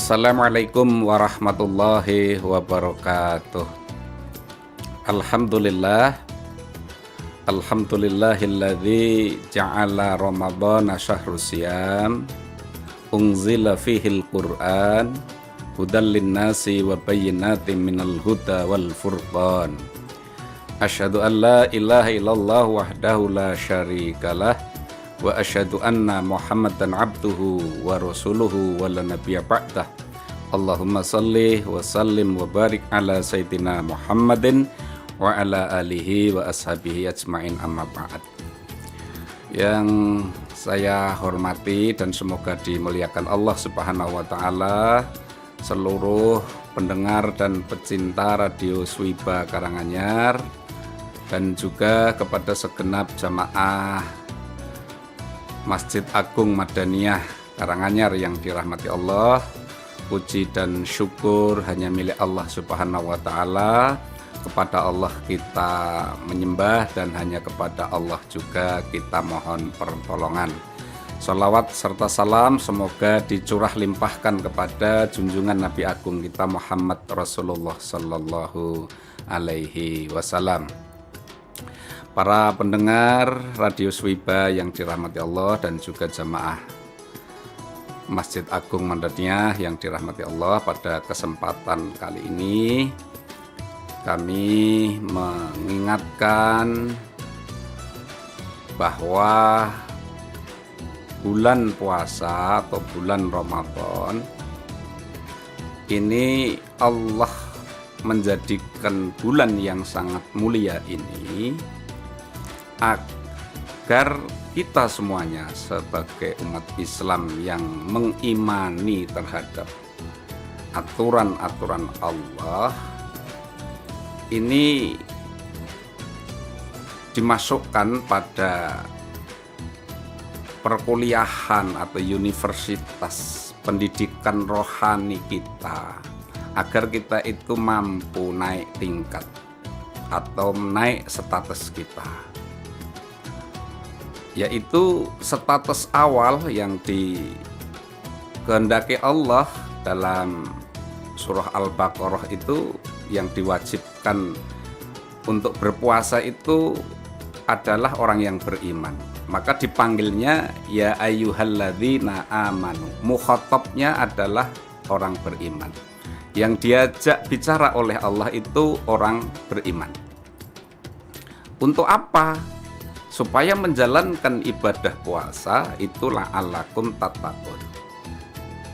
Assalamualaikum warahmatullahi wabarakatuh. Alhamdulillah. Alhamdulillahilladzi ja'ala Ramadhana syahrus siyam unzila fihil Qur'an hudal linnasi wa bayyinatin minal huda wal furqan. Asyhadu an la ilaha illallah wahdahu la syarikalah wa asyhadu anna Muhammadan abduhu wa rasuluhu wa la nabiyya ba'dah. Allahumma salli wa sallim wa barik ala sayyidina Muhammadin wa ala alihi wa ashabihi ajma'in, amma ba'd. Yang saya hormati dan semoga dimuliakan Allah Subhanahu wa taala, seluruh pendengar dan pecinta Radio Swiba Karanganyar, dan juga kepada segenap jamaah Masjid Agung Madaniyah Karanganyar yang dirahmati Allah. Puji dan syukur hanya milik Allah Subhanahu wa taala. Kepada Allah kita menyembah dan hanya kepada Allah juga kita mohon pertolongan. Salawat serta salam semoga dicurah limpahkan kepada junjungan Nabi Agung kita Muhammad Rasulullah Sallallahu Alaihi Wasallam. Para pendengar Radio Swiba yang dirahmati Allah dan juga jamaah Masjid Agung Madaniyah yang dirahmati Allah, pada kesempatan kali ini kami mengingatkan bahwa bulan puasa atau bulan Ramadan ini Allah menjadikan bulan yang sangat mulia ini agar kita semuanya sebagai umat Islam yang mengimani terhadap aturan-aturan Allah ini dimasukkan pada perkuliahan atau universitas pendidikan rohani kita, agar kita itu mampu naik tingkat atau naik status kita, yaitu status awal yang dikehendaki Allah dalam surah Al-Baqarah itu, yang diwajibkan untuk berpuasa itu adalah orang yang beriman. Maka dipanggilnya ya ayyuhalladzina amanu. Mukhatabnya adalah orang beriman. Yang diajak bicara oleh Allah itu orang beriman. Untuk apa? Supaya menjalankan ibadah puasa itulah la'allakum tattaqun.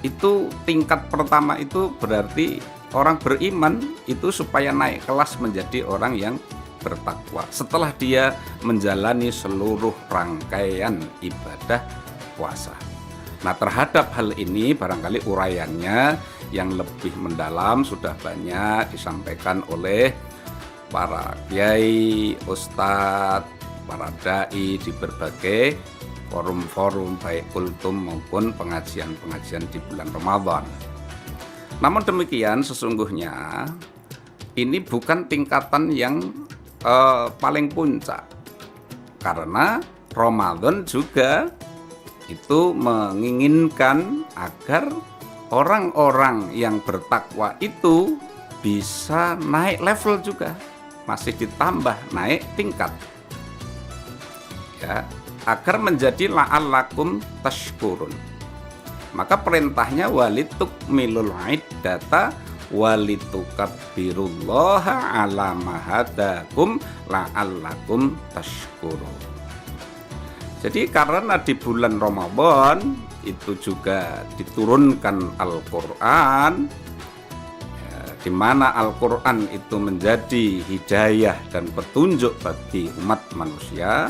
Itu tingkat pertama, itu berarti orang beriman itu supaya naik kelas menjadi orang yang bertakwa setelah dia menjalani seluruh rangkaian ibadah puasa. Nah, terhadap hal ini barangkali uraiannya yang lebih mendalam sudah banyak disampaikan oleh para kiai, ustadz, para dai di berbagai forum-forum baik kultum maupun pengajian-pengajian di bulan Ramadan. Namun demikian sesungguhnya ini bukan tingkatan yang paling puncak, karena Ramadan juga itu menginginkan agar orang-orang yang bertakwa itu bisa naik level juga, masih ditambah naik tingkat, ya, agar menjadi la'allakum tashkurun. Maka perintahnya walitukmilul iddata walitukabbirullaha ala ma hadakum la'allakum tashkurun. Jadi karena di bulan Ramadan itu juga diturunkan Al-Qur'an, ya, di mana Al-Qur'an itu menjadi hidayah dan petunjuk bagi umat manusia,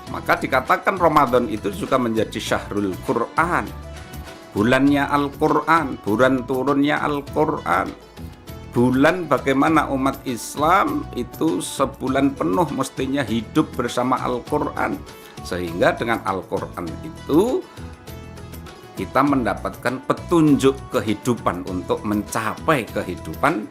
maka dikatakan Ramadan itu juga menjadi syahrul Qur'an. Bulannya Al-Quran, bulan turunnya Al-Quran, bulan bagaimana umat Islam itu sebulan penuh mestinya hidup bersama Al-Quran, sehingga dengan Al-Quran itu kita mendapatkan petunjuk kehidupan untuk mencapai kehidupan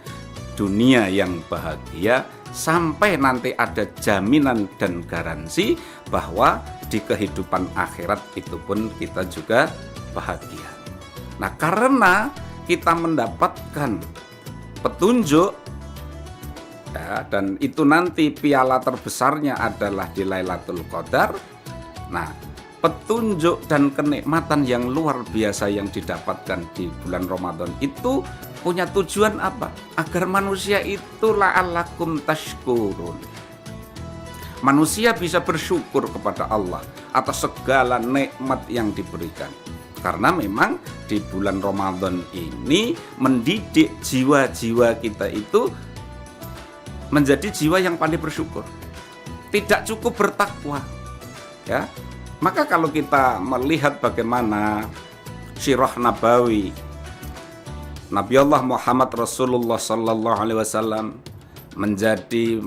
dunia yang bahagia, sampai nanti ada jaminan dan garansi bahwa di kehidupan akhirat itu pun kita juga bahagia. Nah, karena kita mendapatkan petunjuk, ya, dan itu nanti piala terbesarnya adalah di Lailatul Qadar. Nah, petunjuk dan kenikmatan yang luar biasa yang didapatkan di bulan Ramadan itu punya tujuan apa? Agar manusia itu la'allakum tashkurun. Manusia bisa bersyukur kepada Allah atas segala nikmat yang diberikan. Karena memang di bulan Ramadan ini mendidik jiwa-jiwa kita itu menjadi jiwa yang pandai bersyukur. Tidak cukup bertakwa, ya. Maka kalau kita melihat bagaimana sirah nabawi Nabi Allah Muhammad Rasulullah Sallallahu Alaihi Wasallam menjadi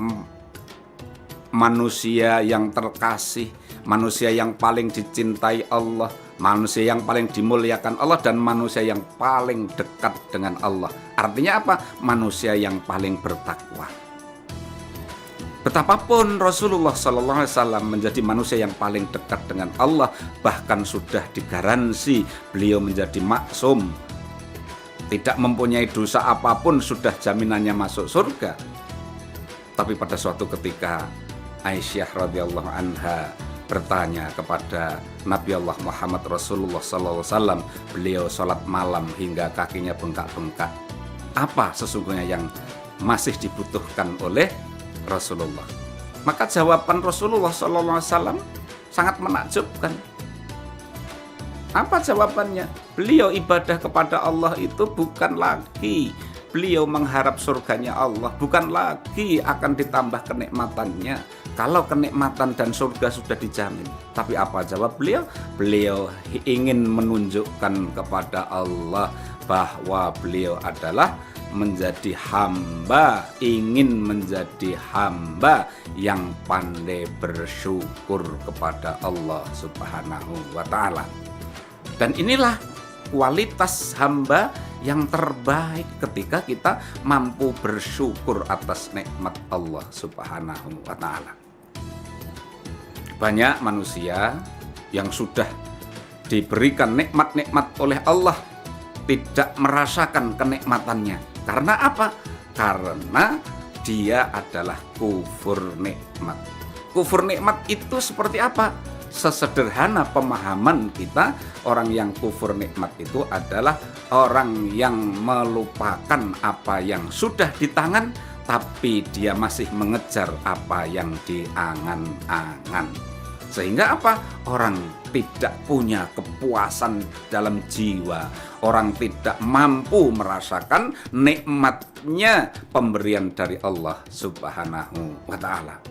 manusia yang terkasih, manusia yang paling dicintai Allah, manusia yang paling dimuliakan Allah, dan manusia yang paling dekat dengan Allah. Artinya apa? Manusia yang paling bertakwa. Betapapun Rasulullah SAW menjadi manusia yang paling dekat dengan Allah, bahkan sudah digaransi beliau menjadi maksum, tidak mempunyai dosa apapun, sudah jaminannya masuk surga. Tapi pada suatu ketika Aisyah radhiyallahu anha bertanya kepada Nabi Allah Muhammad Rasulullah SAW, beliau sholat malam hingga kakinya bengkak-bengkak. Apa sesungguhnya yang masih dibutuhkan oleh Rasulullah? Maka jawaban Rasulullah SAW sangat menakjubkan. Apa jawabannya? Beliau ibadah kepada Allah itu bukan lagi beliau mengharap surganya Allah, bukan lagi akan ditambah kenikmatannya kalau kenikmatan dan surga sudah dijamin. Tapi apa jawab beliau? Beliau ingin menunjukkan kepada Allah bahwa beliau adalah menjadi hamba, ingin menjadi hamba yang pandai bersyukur kepada Allah Subhanahu wa Ta'ala. Dan inilah kualitas hamba yang terbaik ketika kita mampu bersyukur atas nikmat Allah Subhanahu wa Ta'ala. Banyak manusia yang sudah diberikan nikmat-nikmat oleh Allah tidak merasakan kenikmatannya. Karena apa? Karena dia adalah kufur nikmat. Kufur nikmat itu seperti apa? Sesederhana pemahaman kita, orang yang kufur nikmat itu adalah orang yang melupakan apa yang sudah di tangan, tapi dia masih mengejar apa yang diangan-angan. Sehingga apa? Orang tidak punya kepuasan dalam jiwa. Orang tidak mampu merasakan nikmatnya pemberian dari Allah Subhanahu wa Ta'ala.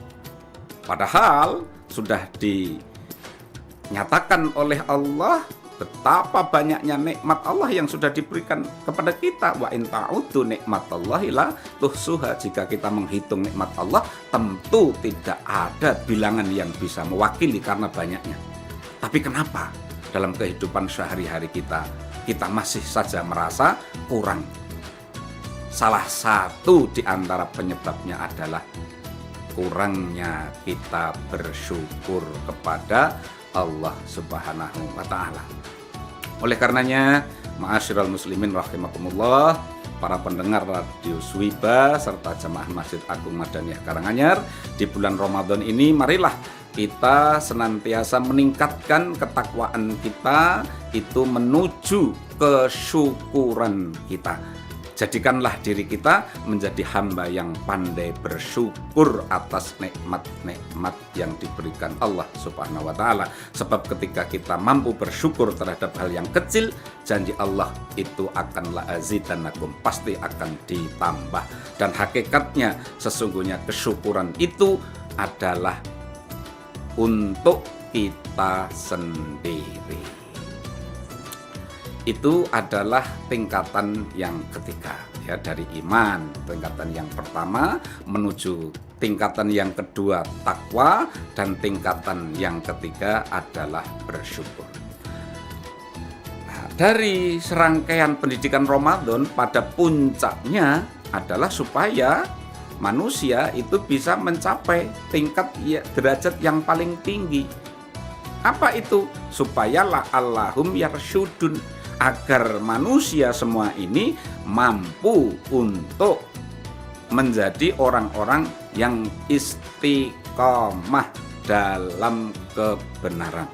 Padahal sudah dinyatakan oleh Allah betapa banyaknya nikmat Allah yang sudah diberikan kepada kita. Wa in ta'uddu nikmatallahi la tuhsuha. Jika kita menghitung nikmat Allah, tentu tidak ada bilangan yang bisa mewakili karena banyaknya. Tapi kenapa dalam kehidupan sehari-hari kita masih saja merasa kurang? Salah satu di antara penyebabnya adalah kurangnya kita bersyukur kepada Allah Subhanahu wa Ta'ala. Oleh karenanya, ma'asyiral muslimin rahimakumullah, para pendengar Radio Swiba serta jemaah Masjid Agung Madaniyah Karanganyar, di bulan Ramadan ini marilah kita senantiasa meningkatkan ketakwaan kita itu menuju kesyukuran kita. Jadikanlah diri kita menjadi hamba yang pandai bersyukur atas nikmat-nikmat yang diberikan Allah Subhanahu wa Ta'ala. Sebab ketika kita mampu bersyukur terhadap hal yang kecil, janji Allah itu akan la'azidanakum, pasti akan ditambah. Dan hakikatnya sesungguhnya kesyukuran itu adalah untuk kita sendiri. Itu adalah tingkatan yang ketiga, ya, dari iman. Tingkatan yang pertama menuju tingkatan yang kedua takwa, dan tingkatan yang ketiga adalah bersyukur. Nah, dari serangkaian pendidikan Ramadan, pada puncaknya adalah supaya manusia itu bisa mencapai tingkat derajat yang paling tinggi. Apa itu? Supaya la'allahum yarsyudun, agar manusia semua ini mampu untuk menjadi orang-orang yang istiqomah dalam kebenaran.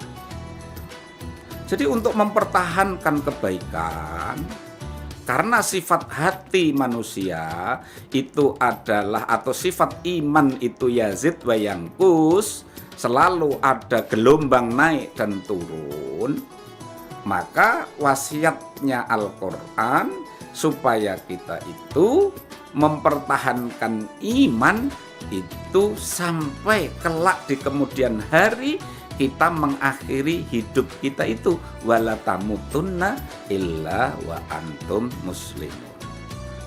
Jadi untuk mempertahankan kebaikan, karena sifat hati manusia itu adalah, atau sifat iman itu yazid wa yanqus, selalu ada gelombang naik dan turun, maka wasiatnya Al-Quran supaya kita itu mempertahankan iman itu sampai kelak di kemudian hari kita mengakhiri hidup kita itu wala tamutunna illa wa antum muslimun.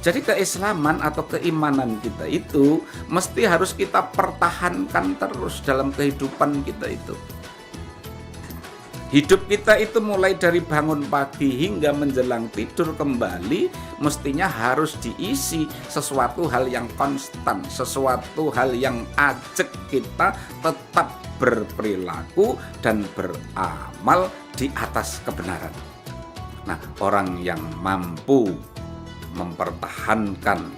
Jadi keislaman atau keimanan kita itu mesti harus kita pertahankan terus dalam kehidupan kita itu. Hidup kita itu mulai dari bangun pagi hingga menjelang tidur kembali mestinya harus diisi sesuatu hal yang konstan, sesuatu hal yang ajak kita tetap berperilaku dan beramal di atas kebenaran. Nah, orang yang mampu mempertahankan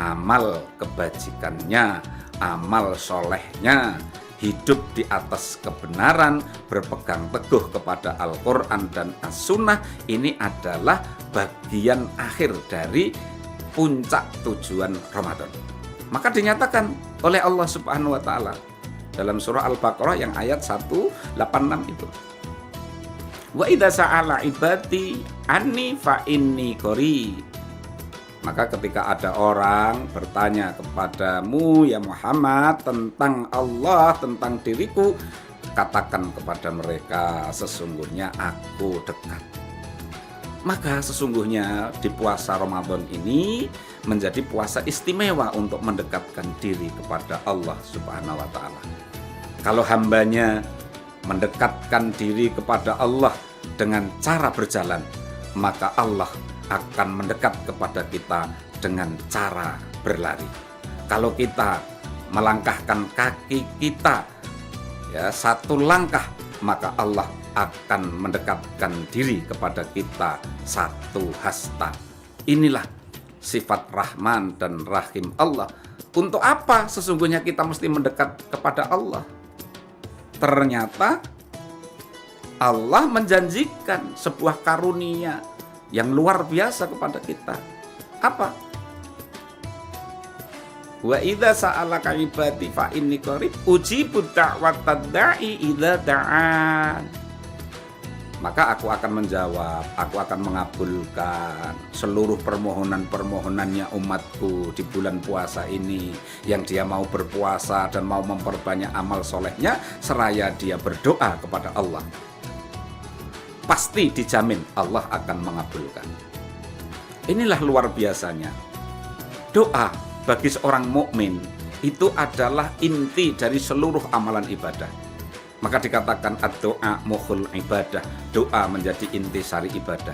amal kebajikannya, amal solehnya, hidup di atas kebenaran, berpegang teguh kepada Al-Quran dan As-Sunnah, ini adalah bagian akhir dari puncak tujuan Ramadan. Maka dinyatakan oleh Allah Subhanahu wa Ta'ala dalam surah Al-Baqarah yang ayat 186 itu, wa idza sa'ala ibadi anni fa inni qarib. Maka ketika ada orang bertanya kepadamu ya Muhammad tentang Allah, tentang diriku, katakan kepada mereka sesungguhnya aku dekat. Maka sesungguhnya di puasa Ramadan ini menjadi puasa istimewa untuk mendekatkan diri kepada Allah Subhanahu wa Ta'ala. Kalau hambanya mendekatkan diri kepada Allah dengan cara berjalan, maka Allah akan mendekat kepada kita dengan cara berlari. Kalau kita melangkahkan kaki kita ya satu langkah, maka Allah akan mendekatkan diri kepada kita satu hasta. Inilah sifat Rahman dan Rahim Allah. Untuk apa sesungguhnya kita mesti mendekat kepada Allah? Ternyata Allah menjanjikan sebuah karunia yang luar biasa kepada kita. Apa? Wa idza sa'alaka ibadi fa inni qarib ujibu da'watad da'i idza da'an. Maka aku akan menjawab, aku akan mengabulkan seluruh permohonan-permohonannya umatku di bulan puasa ini. Yang dia mau berpuasa dan mau memperbanyak amal solehnya seraya dia berdoa kepada Allah, pasti dijamin Allah akan mengabulkan. Inilah luar biasanya. Doa bagi seorang mukmin itu adalah inti dari seluruh amalan ibadah. Maka dikatakan ad-doa mukhul ibadah. Doa menjadi inti sari ibadah.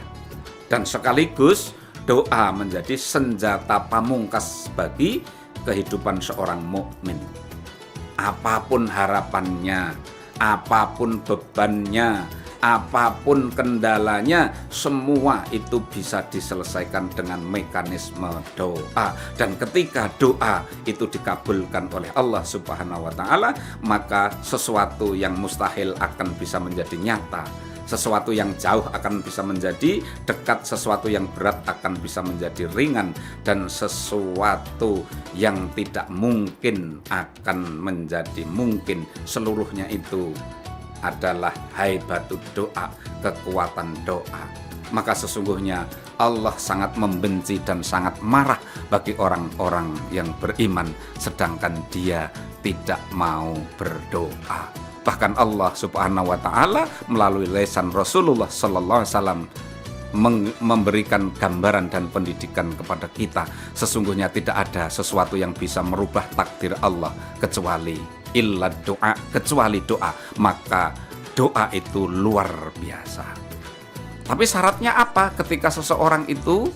Dan sekaligus doa menjadi senjata pamungkas bagi kehidupan seorang mukmin. Apapun harapannya, apapun bebannya, apapun kendalanya, semua itu bisa diselesaikan dengan mekanisme doa. Dan ketika doa itu dikabulkan oleh Allah Subhanahu wa Ta'ala, maka sesuatu yang mustahil akan bisa menjadi nyata, sesuatu yang jauh akan bisa menjadi dekat, sesuatu yang berat akan bisa menjadi ringan, dan sesuatu yang tidak mungkin akan menjadi mungkin. Seluruhnya itu adalah haibatud doa, kekuatan doa. Maka sesungguhnya Allah sangat membenci dan sangat marah bagi orang-orang yang beriman sedangkan dia tidak mau berdoa. Bahkan Allah Subhanahu wa Ta'ala melalui lisan Rasulullah sallallahu alaihi wasallam memberikan gambaran dan pendidikan kepada kita. Sesungguhnya tidak ada sesuatu yang bisa merubah takdir Allah kecuali illa doa, kecuali doa. Maka doa itu luar biasa. Tapi syaratnya apa ketika seseorang itu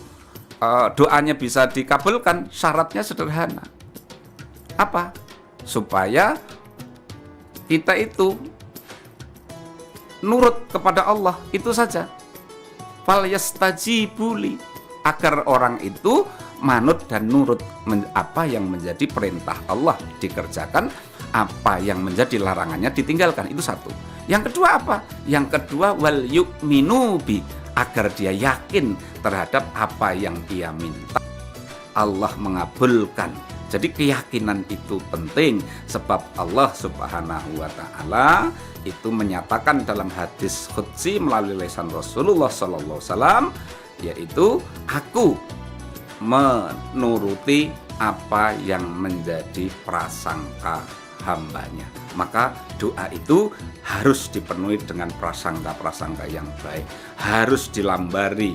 doanya bisa dikabulkan? Syaratnya sederhana. Apa? Supaya kita itu nurut kepada Allah, itu saja. falyastajibuli, agar orang itu manut dan nurut apa yang menjadi perintah Allah dikerjakan, apa yang menjadi larangannya ditinggalkan. Itu satu. Yang kedua apa? Yang kedua wal yu'minu bi, agar dia yakin terhadap apa yang dia minta Allah mengabulkan. Jadi keyakinan itu penting, sebab Allah Subhanahu wa taala itu menyatakan dalam hadis qudsi melalui lisan Rasulullah sallallahu alaihi wasallam, yaitu aku menuruti apa yang menjadi prasangka hambanya. Maka doa itu harus dipenuhi dengan prasangka-prasangka yang baik, harus dilambari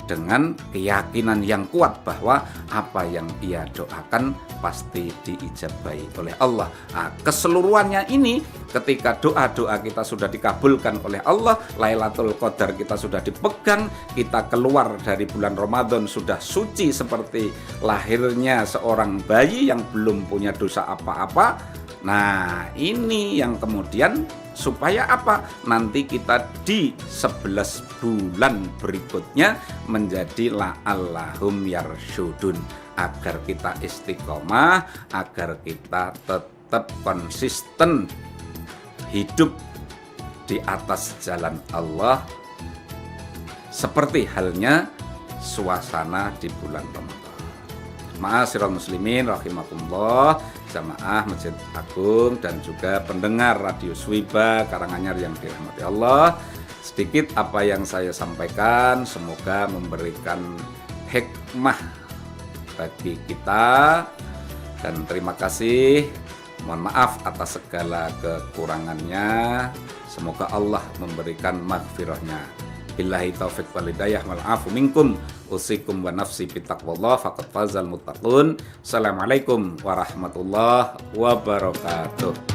dengan keyakinan yang kuat bahwa apa yang ia doakan pasti diijabahi oleh Allah. Nah, keseluruhannya ini ketika doa-doa kita sudah dikabulkan oleh Allah, Lailatul Qadar kita sudah dipegang, kita keluar dari bulan Ramadan sudah suci seperti lahirnya seorang bayi yang belum punya dosa apa-apa. Nah, ini yang kemudian supaya apa? Nanti kita di 11 bulan berikutnya menjadi la'allahum yarsyudun, agar kita istiqomah, agar kita tetap konsisten hidup di atas jalan Allah seperti halnya suasana di bulan Ramadan. Ma'asyiral muslimin rahimakumullah, jamaah Masjid Agung dan juga pendengar Radio Swiba Karanganyar yang dirahmati Allah. Sedikit apa yang saya sampaikan semoga memberikan hikmah bagi kita, dan terima kasih. Mohon maaf atas segala kekurangannya. Semoga Allah memberikan maghfirahnya. Billahi taufiq wal hidayah wal afu minkum. Usikum wa nafsi bitaqwallah faqad fazal muttaqun. Assalamualaikum warahmatullahi wabarakatuh.